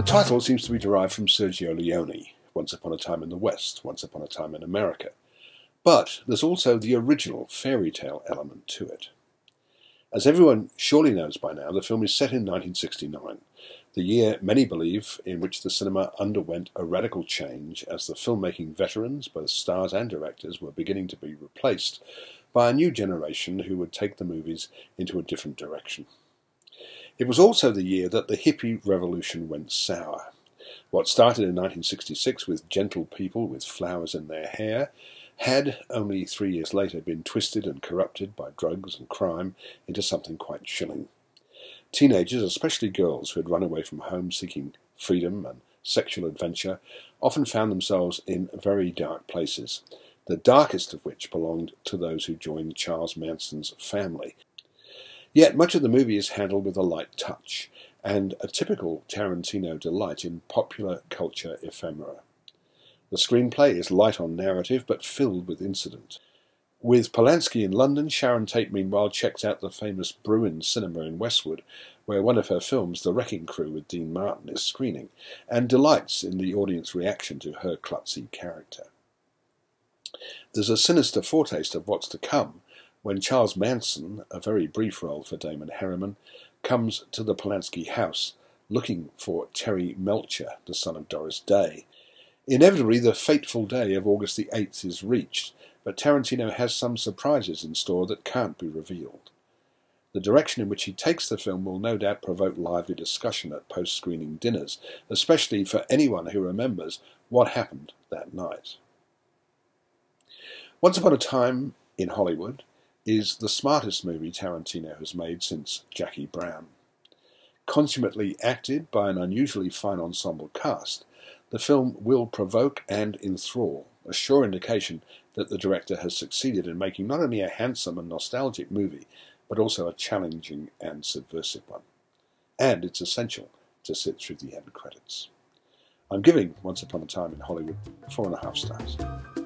title seems to be derived from Sergio Leone, Once Upon a Time in the West, Once Upon a Time in America. But there's also the original fairy tale element to it. As everyone surely knows by now, the film is set in 1969, the year, many believe, in which the cinema underwent a radical change as the filmmaking veterans, both stars and directors, were beginning to be replaced by a new generation who would take the movies into a different direction. It was also the year that the hippie revolution went sour. What started in 1966 with gentle people with flowers in their hair had, only 3 years later, been twisted and corrupted by drugs and crime into something quite chilling. Teenagers, especially girls who had run away from home seeking freedom and sexual adventure, often found themselves in very dark places, the darkest of which belonged to those who joined Charles Manson's family. Yet much of the movie is handled with a light touch, and a typical Tarantino delight in popular culture ephemera. The screenplay is light on narrative, but filled with incident. With Polanski in London, Sharon Tate meanwhile checks out the famous Bruin Cinema in Westwood, where one of her films, The Wrecking Crew with Dean Martin, is screening, and delights in the audience reaction to her klutzy character. There's a sinister foretaste of what's to come when Charles Manson, a very brief role for Damon Herriman, comes to the Polanski house looking for Terry Melcher, the son of Doris Day. Inevitably, the fateful day of August the 8th is reached, but Tarantino has some surprises in store that can't be revealed. The direction in which he takes the film will no doubt provoke lively discussion at post-screening dinners, especially for anyone who remembers what happened that night. Once Upon a Time in Hollywood is the smartest movie Tarantino has made since Jackie Brown. Consummately acted by an unusually fine ensemble cast, the film will provoke and enthrall, a sure indication that the director has succeeded in making not only a handsome and nostalgic movie, but also a challenging and subversive one. And it's essential to sit through the end credits. I'm giving Once Upon a Time in Hollywood 4.5 stars.